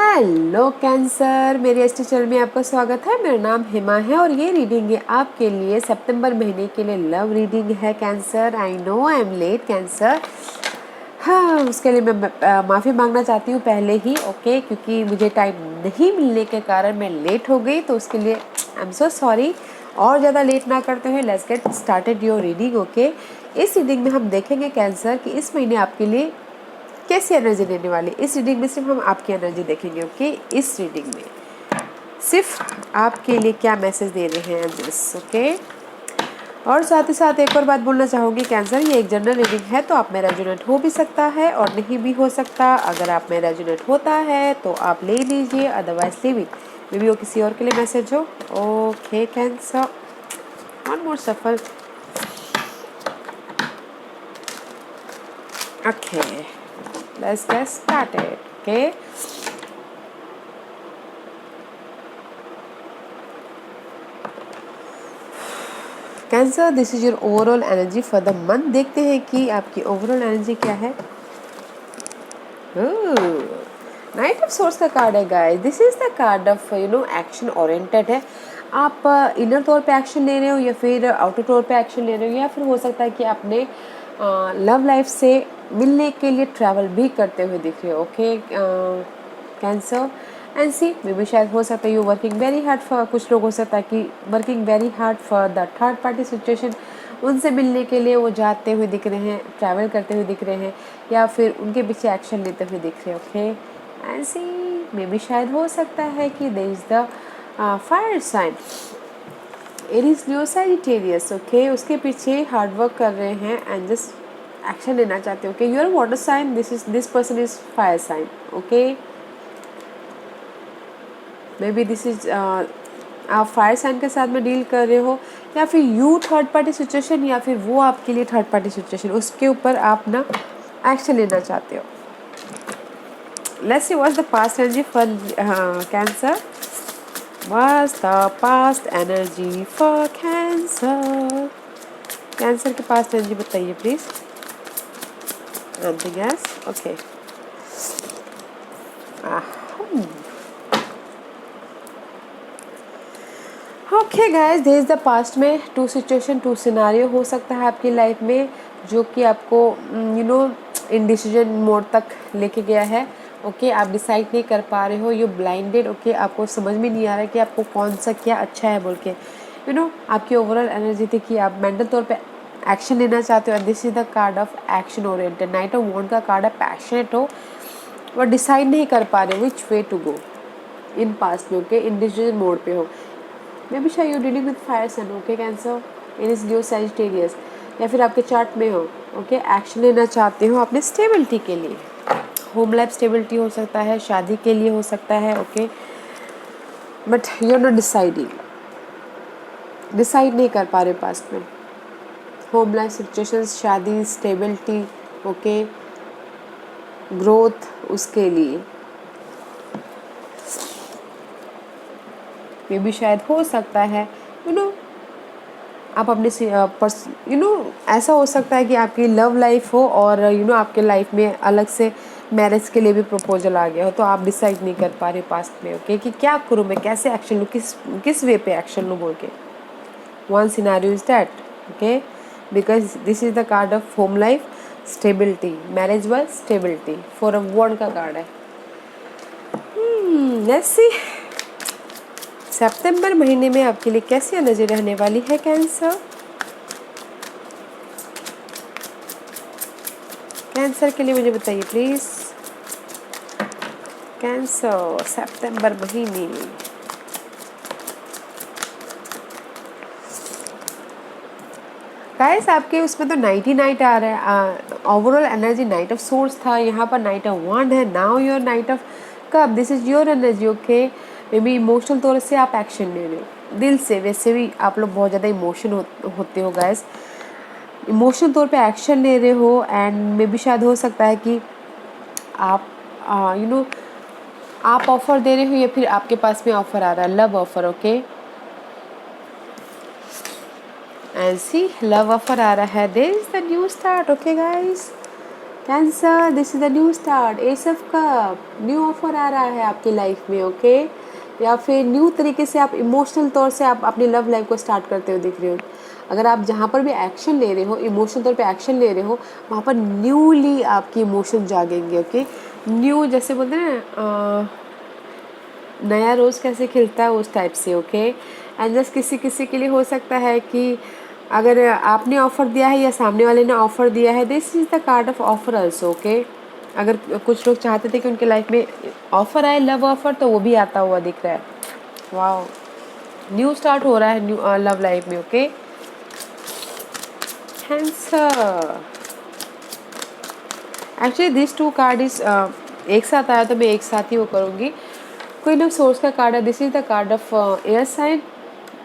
Hello cancer, मेरे ST channel में आपका स्वागत है। मेरा नाम हिमा है और ये रीडिंग है आपके लिए सितंबर महीने के लिए लव रीडिंग है Cancer. I know I am late Cancer. हाँ, उसके लिए मैं माफ़ी मांगना चाहती हूँ पहले ही, ओके, क्योंकि मुझे टाइम नहीं मिलने के कारण मैं लेट हो गई, तो उसके लिए आई एम सो सॉरी। और ज़्यादा लेट ना करते हुए let's get started your reading, okay. इस रीडिंग में हम देखेंगे कैंसर कि इस महीने आपके लिए कैसी एनर्जी देने वाली। इस रीडिंग में सिर्फ हम आपकी एनर्जी देखेंगे, ओके। इस रीडिंग में सिर्फ आपके लिए क्या मैसेज दे रहे हैं एंजल्स, ओके। और साथ ही साथ एक और बात बोलना चाहूँगी कैंसर, ये एक जनरल रीडिंग है, तो आप में रेजोनेट हो भी सकता है और नहीं भी हो सकता। अगर आप में रेजोनेट होता है तो आप ले लीजिए, otherwise leave it. May be वो किसी और के लिए मैसेज हो, ओके कैंसर। वन मोर सफल, okay, let's get started, okay. Cancer, this is your overall energy for the month. देखते हैं कि आपकी ओवरऑल एनर्जी क्या है। नाइट ऑफ सोर्स का कार्ड है guys. This is the card of action oriented है। आप इनर तौर पे एक्शन ले रहे हो या फिर आउटर तौर पे एक्शन ले रहे हो, या फिर हो सकता है कि आपने लव लाइफ से मिलने के लिए ट्रैवल भी करते हुए दिख रहे हो, ओके कैंसर। एंड सी मे भी शायद हो सकता है you working very hard for, कुछ लोग हो सकता है कि working very hard for the third party situation. उनसे मिलने के लिए वो जाते हुए दिख रहे हैं, ट्रैवल करते हुए दिख रहे हैं, या फिर उनके पीछे एक्शन लेते हुए दिख रहे हैं, ओके। एंड सी मे भी शायद हो सकता है कि there is the fire sign Aries Leo Sagittarius, okay. उसके पीछे हार्ड वर्क कर रहे हैं एंड जस्ट एक्शन लेना चाहते हो, okay. You are water sign, this person is fire sign, okay. Maybe this is आप फायर साइन के साथ में डील कर रहे हो, या फिर यू थर्ड पार्टी सिचुएशन, या फिर वो आपके लिए थर्ड पार्टी सिचुएशन, उसके ऊपर आप ना एक्शन लेना चाहते हो। Let's see what's the past energy for Cancer. What's the past energy for cancer. Cancer के पास्ट एनर्जी बताइए please. Anything else, okay. Okay guys, there is the past में टू सिचुएशन, टू सिनारियो हो सकता है आपकी life में, जो कि आपको इनडिसीजन मोड तक लेके गया है, ओके। आप डिसाइड नहीं कर पा रहे हो, यू ब्लाइंडेड, ओके। आपको समझ में नहीं आ रहा है कि आपको कौन सा क्या अच्छा है बोल के। आपकी ओवरऑल एनर्जी थी कि आप मेंटल तौर पे एक्शन लेना चाहते हो। This is the card of action oriented. Knight of wand का कार्ड है, पैशनेट हो और डिसाइड नहीं कर पा रहे हो which way to go in past में, ओके। इनडिसीजन मोड पे हो। मे बी शायद you dealing with fire sun, okay Cancer. Is Leo Sagittarius, या फिर आपके चार्ट में हो, ओके। एक्शन लेना चाहते हो अपने स्टेबिलिटी के लिए, होम लाइफ स्टेबिलिटी हो सकता है, शादी के लिए हो सकता है, okay. But you are not deciding, decide नहीं कर पा रहे पास्ट में। होम लाइफ सिचुएशन, शादी, स्टेबिलिटी, ओके, ग्रोथ, उसके लिए मे भी शायद हो सकता है आप अपने ऐसा हो सकता है कि आपकी लव लाइफ हो और आपके लाइफ में अलग से मैरिज के लिए भी प्रपोजल आ गया हो, तो आप डिसाइड नहीं कर पा रहे पास्ट में, ओके, कि क्या करूँ मैं, कैसे एक्शन लूँ, किस वे पे एक्शन लूँ बोल के। One scenario is that, okay, because this is the card of home life stability, marriage wise stability, four of wand का कार्ड है। लेट्स सी सितंबर महीने में आपके लिए कैसी एनर्जी रहने वाली है कैंसर। कैंसर के लिए मुझे बताइए प्लीज। कैंसर सितंबर महीने, गाइस आपके उसमें तो नाइट आ रहा है। Overall energy night of source था, यहाँ पर नाइट ऑफ वॉन्ड है। Now your night of cup, this is your energy, okay. May be emotional तौर से आप एक्शन ले रहे हो दिल से। वैसे भी आप लोग बहुत ज़्यादा इमोशन होते हो गाइस, इमोशनल तौर पे एक्शन ले रहे हो। एंड मे बी शायद हो सकता है कि आप आप ऑफर दे रहे हो, या फिर आपके पास में ऑफर आ रहा है, love offer, okay. And see love offer आ रहा है, there is the new start, okay guys. Cancer, this is the new start, ace of cup, new offer आ रहा है आपकी लाइफ में, ओके या फिर न्यू तरीके से आप इमोशनल तौर से आप अपनी लव लाइफ को स्टार्ट करते हुए दिख रहे हो। अगर आप जहाँ पर भी एक्शन ले रहे हो, इमोशनल तौर पे एक्शन ले रहे हो, वहाँ पर न्यूली आपकी इमोशन जागेंगे, ओके। न्यू जैसे बोलते हैं ना, नया रोज़ कैसे खिलता है उस टाइप से, ओके। एंड जस्ट किसी किसी के लिए हो सकता है कि अगर आपने ऑफ़र दिया है या सामने वाले ने ऑफ़र दिया है, this is the card of offer also, okay. अगर कुछ लोग चाहते थे कि उनके लाइफ में ऑफ़र आए, लव ऑफ़र, तो वो भी आता हुआ दिख रहा है। वाओ, न्यू स्टार्ट हो रहा है न्यू लव लाइफ में, okay. Cancer, actually this two card is एक साथ आया तो मैं एक साथ ही वो करूँगी। क्वीन ऑफ सोर्स का कार्ड है, this is the card of air sign.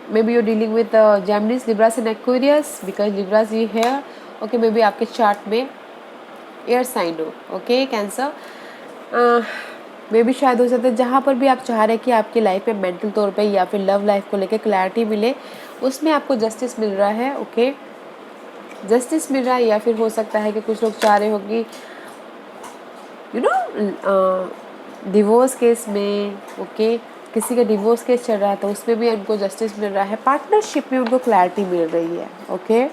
maybe you're dealing with Gemini, Libras and Aquarius because Libras is here, okay। May be आपके चार्ट में एयर साइन हो, ओके। कैंसर, मे बी शायद हो सकता है जहाँ पर भी आप चाह रहे हैं कि आपकी लाइफ में मेंटल तौर पे या फिर लव लाइफ को लेकर क्लैरिटी मिले, उसमें आपको जस्टिस मिल रहा है, ओके। जस्टिस मिल रहा है, या फिर हो सकता है कि कुछ लोग चाह रहे हो कि यू नो डिवोर्स केस में, ओके, किसी का डिवोर्स केस चल रहा है तो उसमें भी उनको जस्टिस मिल रहा है, पार्टनरशिप में उनको क्लैरिटी मिल रही है, ओके।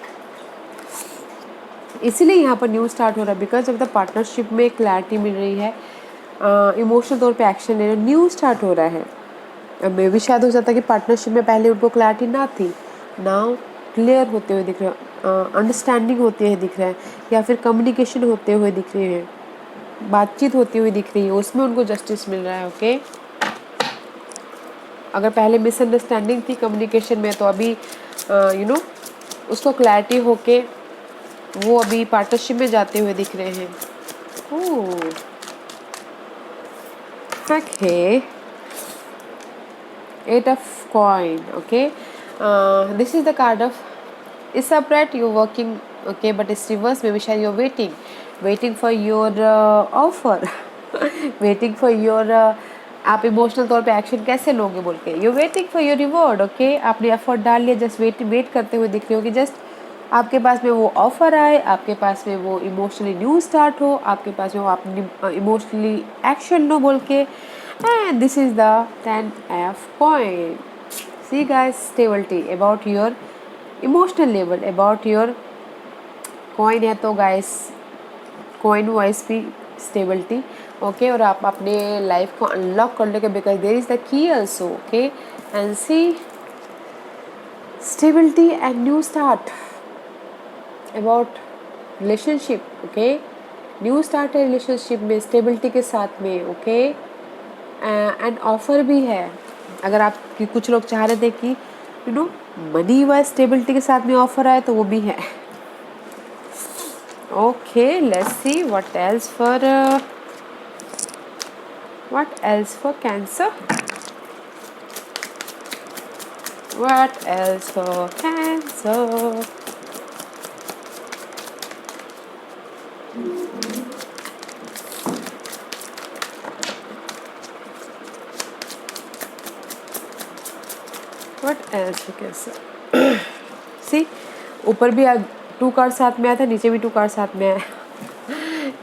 इसीलिए यहाँ पर न्यू स्टार्ट हो रहा है बिकॉज ऑफ द पार्टनरशिप में क्लैरिटी मिल रही है, इमोशनल तौर पे एक्शन ले रहे, न्यू स्टार्ट हो रहा है। मे भी शायद हो जाता है कि पार्टनरशिप में पहले उनको क्लैरिटी ना थी, नाउ क्लियर होते हुए दिख रहे हैं, अंडरस्टैंडिंग होते हुए दिख रहा है, या फिर कम्युनिकेशन होते हुए दिख रहे हैं, बातचीत होती हुई दिख रही है, उसमें उनको जस्टिस मिल रहा है, ओके। अगर पहले मिसअंडरस्टैंडिंग थी कम्युनिकेशन में, तो अभी यू नो उसको क्लैरिटी होके वो अभी पार्टनरशिप में जाते हुए दिख रहे हैं। Okay, 8 of coin, okay. This is the card of is upright, you working, okay, but it's reverse, may be शायद you waiting for your offer, waiting for your, आप इमोशनल तौर पे एक्शन कैसे लोगे बोल के, you waiting for your reward, okay. आपने effort डाल लिया, जस्ट वेट करते हुए दिख रहे हो कि जस्ट आपके पास में वो ऑफर आए, आपके पास में वो इमोशनली न्यू स्टार्ट हो, आपके पास में वो आप इमोशनली एक्शन लो बोल के। And this is the 10 of coin. See guys, stability about your emotional level, about your coin है तो गाइस कॉइन वाइज भी स्टेबिलिटी, ओके। और आप अपने लाइफ को अनलॉक कर लोगे because there is the key also, okay. And see stability and new start about relationship, okay. New start है रिलेशनशिप में स्टेबिलिटी के साथ में, ओके। एंड ऑफर भी है, अगर आप कुछ लोग चाह रहे थे कि यू नो मनी व स्टेबिलिटी के साथ में ऑफर आए तो वो भी है, okay. Let's see what else for Cancer, what else for Cancer. What else for Cancer, see ऊपर भी 2 कार्ड साथ में आया था, नीचे भी 2 कार्ड साथ में आया।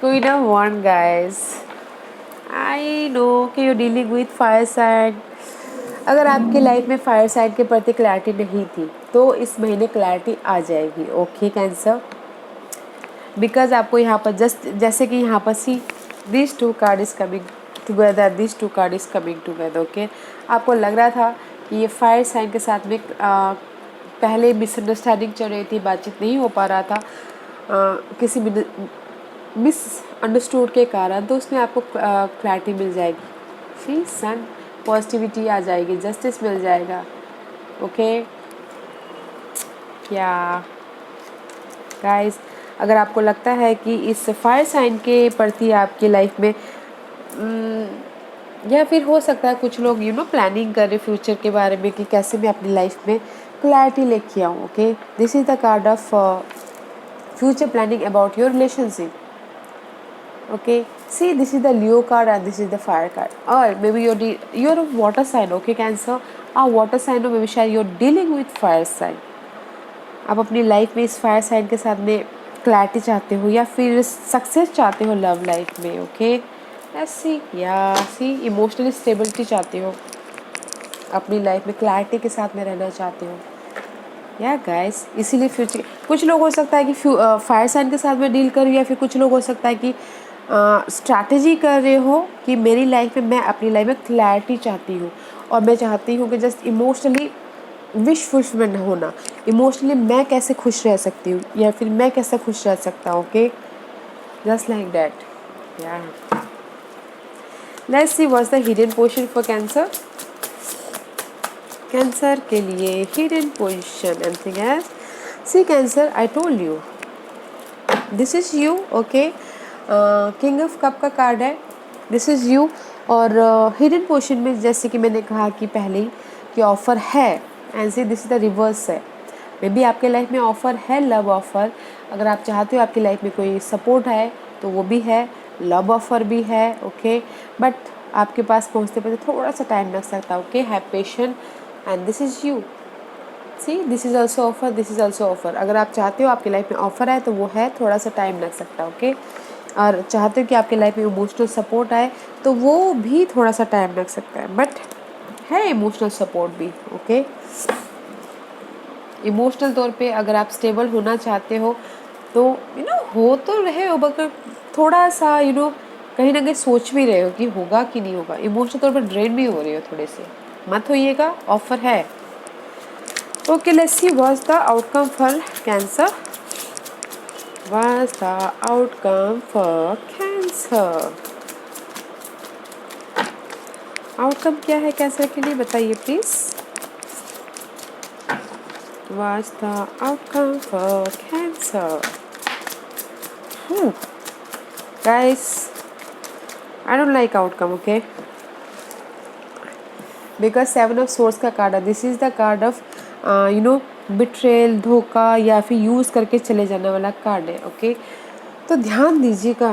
Queen of wand guys, I know कि you dealing with fire sign. अगर आपकी लाइफ में फायर साइन के प्रति क्लैरिटी नहीं थी तो इस महीने क्लैरिटी आ जाएगी, ओके कैंसर। बिकॉज आपको यहाँ पर जस्ट जैसे कि यहाँ पर see this 2 card is coming together, this 2 card is coming together, okay. आपको लग रहा था कि ये फायर साइन के साथ में पहले मिसअंडरस्टैंडिंग चल रही थी, बातचीत नहीं हो पा रहा था किसी मिसअंडरस्टूड के कारण, तो उसमें आपको क्लैरिटी मिल जाएगी, सी सन पॉजिटिविटी आ जाएगी, जस्टिस मिल जाएगा, ओके। क्या गाइस, अगर आपको लगता है कि इस फायर साइन के प्रति आपकी लाइफ में या फिर हो सकता है कुछ लोग यू नो प्लानिंग कर रहे फ्यूचर के बारे में कि कैसे मैं अपनी लाइफ में क्लैरिटी लेके आऊँ, okay. This is the card of future planning about your relationship, okay. See, this is the Leo card and this is the fire card, or maybe you're a water sign, okay Cancer, a water sign, or maybe शायद you're dealing with fire sign। आप अपनी life में इस fire sign के साथ में clarity चाहते हो या फिर सक्सेस चाहते हो लव लाइफ में, ओके। ऐसी या सी इमोशनली स्टेबिलिटी चाहते हो, अपनी लाइफ में क्लैरिटी के साथ में रहना चाहते हो या गाइस, इसीलिए फ्यूचर कुछ लोग हो सकता है कि फायर साइन के साथ में डील करो, या फिर कुछ लोग हो सकता है कि स्ट्रैटेजी कर रहे हो कि मेरी लाइफ में, मैं अपनी लाइफ में क्लैरिटी चाहती हूँ और मैं चाहती हूँ कि जस्ट इमोशनली विश फुलफिलमेंट होना, इमोशनली मैं कैसे खुश रह सकती हूँ या फिर मैं कैसे खुश रह सकता हूँ, okay, just like that yeah. Let's see what's the hidden position for cancer. Cancer के लिए hidden position, anything else. See cancer, I told you this is you, okay. King of cup का कार्ड है, this is you. और hidden position में जैसे कि मैंने कहा कि पहले ही कि ऑफर है, and see this is the reverse है। मे बी आपके लाइफ में ऑफर है, लव ऑफर। अगर आप चाहते हो आपकी लाइफ में कोई सपोर्ट है तो वो भी है, लव ऑफर भी है, ओके। बट आपके पास पहुंचते पहुंचते थोड़ा सा टाइम लग सकता है, okay. Have patience and this is you. See this is also offer, this is also offer. अगर आप चाहते हो आपकी लाइफ में ऑफर है तो वो है, थोड़ा सा टाइम लग सकता है, ओके। और चाहते हो कि आपकी लाइफ में इमोशनल सपोर्ट आए तो वो भी थोड़ा सा टाइम लग सकता है, बट है इमोशनल सपोर्ट भी, ओके। इमोशनल तौर पे अगर आप स्टेबल होना चाहते हो तो हो तो रहे हो, मगर थोड़ा सा कहीं ना कहीं सोच भी रहे हो कि होगा कि नहीं होगा, इमोशनल तौर पर ड्रेन भी हो रहे हो थोड़े से, मत होइएगा, ऑफर है, okay. Let's see what's the outcome for Cancer. What's the outcome for cancer, outcome क्या है कैंसर के लिए, बताइए please. What's the outcome for Cancer? Guys, I don't like outcome, okay? Because 7 of Swords का card है, this is the card of betrayal, धोखा या फिर यूज़ करके चले जाने वाला कार्ड है, ओके। तो ध्यान दीजिएगा,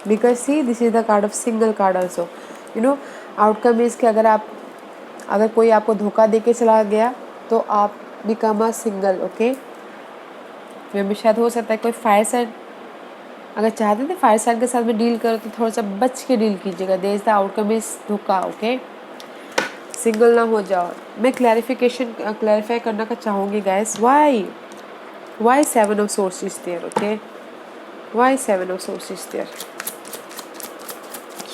because see this is the card of single card also, outcome is कि अगर कोई आपको धोखा दे के चला गया तो आप बिकम अ सिंगल, ओके। मे भी शायद हो सकता है कोई फायर साइन, अगर चाहते थे फायर साइन के साथ में डील करो तो थोड़ा सा बच के डील कीजिएगा, there is the outcome is धोखा, ओके। सिंगल ना हो जाओ। मैं क्लैरिफाई करना का चाहूँगी guys, why 7 of swords is there, okay. Why 7 of swords is there,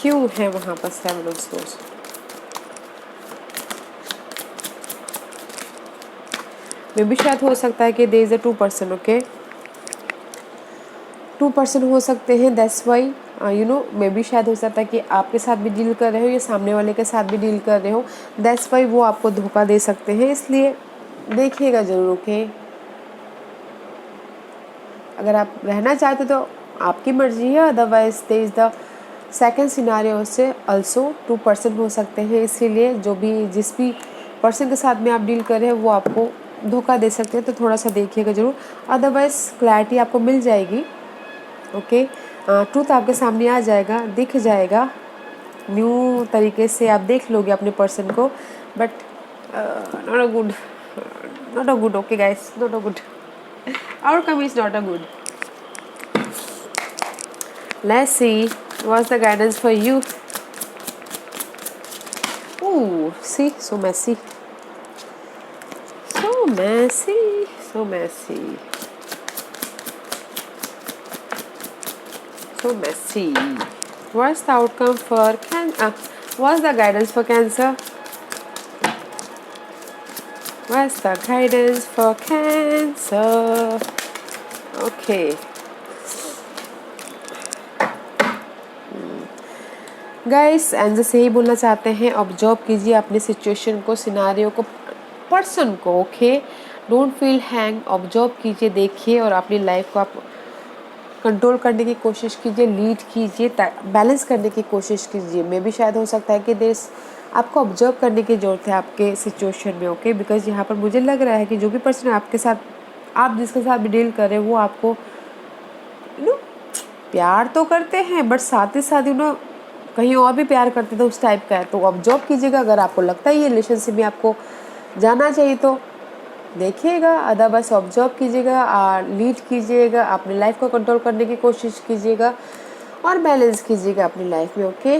क्यों है वहाँ पर 7 ऑफ सोर्स। मे भी शायद हो सकता है कि देयर इज अ 2%, ओके। 2% हो सकते हैं, दैट्स वाई मे भी शायद हो सकता है कि आपके साथ भी डील कर रहे हो या सामने वाले के साथ भी डील कर रहे हो, दैट्स वाई वो आपको धोखा दे सकते हैं, इसलिए देखिएगा ज़रूर, ओके। अगर आप रहना चाहते तो आपकी मर्जी है, otherwise there is the second scenario से ऑल्सो 2% हो सकते हैं, इसीलिए जिस भी पर्सन के साथ में आप डील कर रहे हैं वो आपको धोखा दे सकते हैं, तो थोड़ा सा देखिएगा ज़रूर, अदरवाइज क्लैरिटी आपको मिल जाएगी, ओके। ट्रूथ आपके सामने आ जाएगा, दिख जाएगा, न्यू तरीके से आप देख लोगे अपने पर्सन को, but not a good, okay guys, not a good, outcome is not a good. Let's see what's the guidance for you. Oh see, so messy, so messy, so messy, so messy. What's the outcome for what's the guidance for Cancer? What's the guidance for Cancer? Okay. Guys angel से ही बोलना चाहते हैं, observe कीजिए अपने situation को, scenario को, person को, okay. Don't feel hang, observe कीजिए, देखिए और अपनी लाइफ को आप कंट्रोल करने की कोशिश कीजिए, लीड कीजिए, बैलेंस करने की कोशिश कीजिए। मे भी शायद हो सकता है कि आपको ऑब्जर्व करने की ज़रूरत है आपके सिचुएशन में, ओके। बिकॉज यहाँ पर मुझे लग रहा है कि जो भी पर्सन आपके साथ, आप जिसके साथ भी डील कर रहे हैं वो आपको प्यार तो करते हैं, बट साथ ही साथ कहीं और भी प्यार करते थे, उस टाइप का है। तो ऑब्जर्व कीजिएगा, अगर आपको लगता है ये रिलेशनशिप में आपको जाना चाहिए तो देखिएगा, अदरवाइज ऑब्जर्व कीजिएगा और लीड कीजिएगा, अपनी लाइफ को कंट्रोल करने की कोशिश कीजिएगा और बैलेंस कीजिएगा अपनी लाइफ में, okay.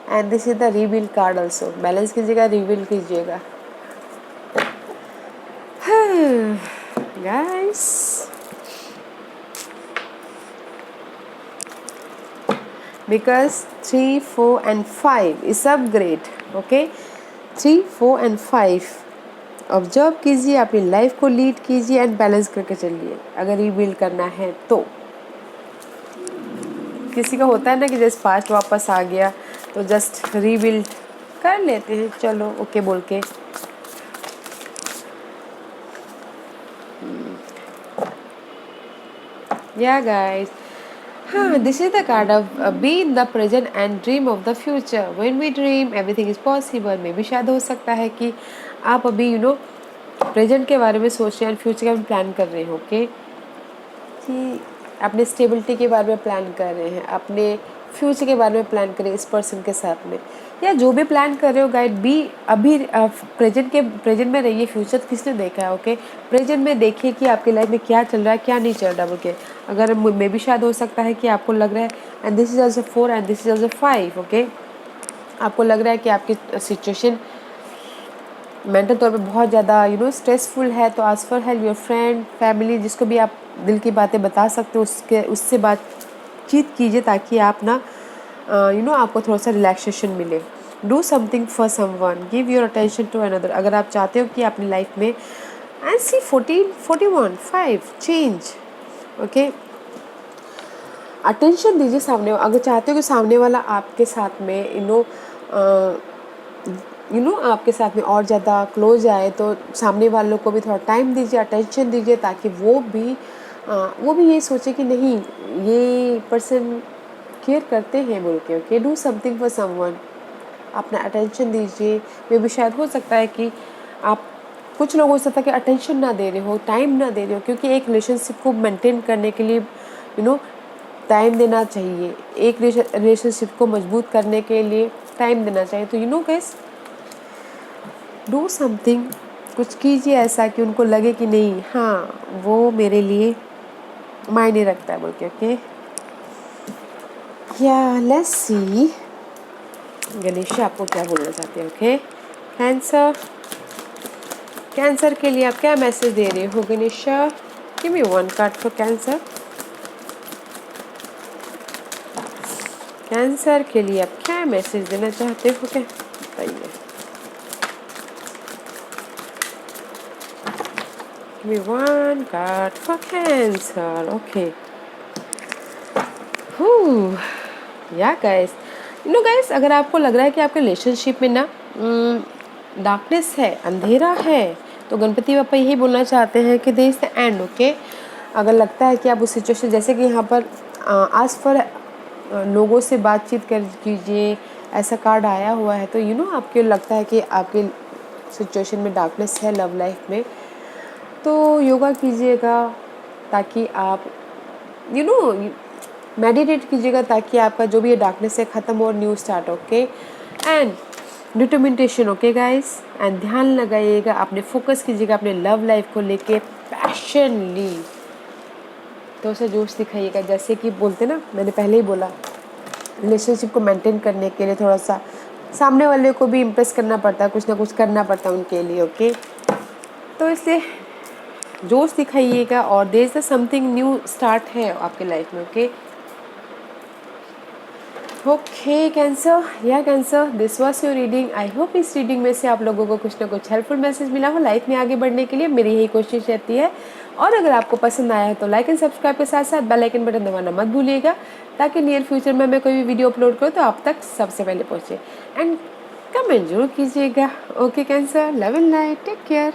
And this is the rebuild card also, balance कीजिएगा, रीबिल्ड कीजिएगा गाइस। Because 3, 4 and 5 is सब great, okay? 3, 4 and 5 ऑब्जर्व कीजिए, अपनी लाइफ को लीड कीजिए एंड बैलेंस करके चलिए अगर रीबिल्ड करना है तो। किसी का होता है ना कि जस्ट पास्ट वापस आ गया तो जस्ट रीबिल्ड कर लेते हैं, चलो ओके बोल के। या guys, this is the card of be in the present and dream of the future. When we dream, everything is possible. मे भी शायद हो सकता है कि आप अभी प्रेजेंट के बारे में सोच रहे हैं, फ्यूचर का प्लान कर रहे हो, ओके, कि अपने स्टेबिलिटी के बारे में प्लान कर रहे हैं, अपने फ्यूचर के बारे में प्लान करें इस पर्सन के साथ में, या जो भी प्लान कर रहे हो गाइड बी अभी प्रेजेंट में रहिए। फ्यूचर किसने देखा है, ओके, प्रेजेंट में देखिए कि आपकी लाइफ में क्या चल रहा है क्या नहीं चल रहा, ओके। अगर मे भी शायद हो सकता है कि आपको लग रहा है and this is also 4 and this is also 5, okay, आपको लग रहा है कि आपकी सिचुएशन मेंटल तौर पे बहुत ज़्यादा स्ट्रेसफुल है, तो ask for help your friend, family, जिसको भी आप दिल की बातें बता सकते हो उससे बातचीत कीजिए ताकि आप आपको थोड़ा सा रिलैक्सेशन मिले। Do something for someone, give your attention to another. अगर आप चाहते हो कि अपनी लाइफ में and see 14, 41, 5 change, okay, attention दीजिए सामने। अगर चाहते हो कि सामने वाला आपके साथ में आपके साथ में और ज़्यादा क्लोज आए तो सामने वालों को भी थोड़ा टाइम दीजिए, अटेंशन दीजिए, ताकि वो भी ये सोचे कि नहीं ये पर्सन केयर करते हैं बोल के, okay. Do something for someone, अपना अटेंशन दीजिए। मे भी शायद हो सकता है कि आप कुछ लोगों से कि अटेंशन ना दे रहे हो, टाइम ना दे रहे हो, क्योंकि एक रिलेशनशिप को मेंटेन करने के लिए टाइम देना चाहिए, एक रिलेशनशिप को मजबूत करने के लिए टाइम देना चाहिए। तो गाइस, डू समथिंग, कुछ कीजिए ऐसा कि उनको लगे कि नहीं हाँ वो मेरे लिए मायने रखता है बोल के, ओके। या लेट्स सी गणेश आपको क्या बोलना चाहते हैं, ओके। कैंसर के लिए आप क्या मैसेज दे रहे हो Ganesh? Give me one card for cancer. Cancer के लिए आप क्या मैसेज देना चाहते हो, क्या बताइए। Give me one card for Cancer. Okay. या गाइस, गाइस, अगर आपको लग रहा है कि आपके रिलेशनशिप में डार्कनेस है, अंधेरा है, तो गणपति पापा यही बोलना चाहते हैं कि there is the end, okay. अगर लगता है कि आप उस सिचुएशन, जैसे कि यहाँ पर आस्क फॉर लोगों से बातचीत कर कीजिए, ऐसा कार्ड आया हुआ है, तो आपको लगता है कि आपके सिचुएशन में डार्कनेस है लव लाइफ में, तो योगा कीजिएगा ताकि आप मेडिटेट कीजिएगा ताकि आपका जो भी ये डार्कनेस है ख़त्म हो और new start, okay. And determination, okay guys, and ध्यान लगाइएगा, अपने फोकस कीजिएगा अपने लव लाइफ को लेके पैशनली, तो उसे जोश दिखाइएगा। जैसे कि बोलते ना, मैंने पहले ही बोला, रिलेशनशिप को मेंटेन करने के लिए थोड़ा सा सामने वाले को भी इम्प्रेस करना पड़ता है, कुछ ना कुछ करना पड़ता है उनके लिए, ओके। तो इसलिए जोश दिखाइएगा और there is something new start है आपके लाइफ में, okay. Okay cancer, yeah cancer, this was your reading. I hope इस रीडिंग में से आप लोगों को कुछ ना कुछ हेल्पफुल मैसेज मिला हो लाइफ में आगे बढ़ने के लिए। मेरी यही कोशिश रहती है। और अगर आपको पसंद आया है तो लाइक एंड सब्सक्राइब के साथ साथ बेल आइकन बटन दबाना मत भूलिएगा, ताकि नियर फ्यूचर में मैं कोई भी वीडियो अपलोड करूँ तो आप तक सबसे पहले पहुँचे। एंड कमेंट जरूर कीजिएगा। Okay cancer, love and light, take care.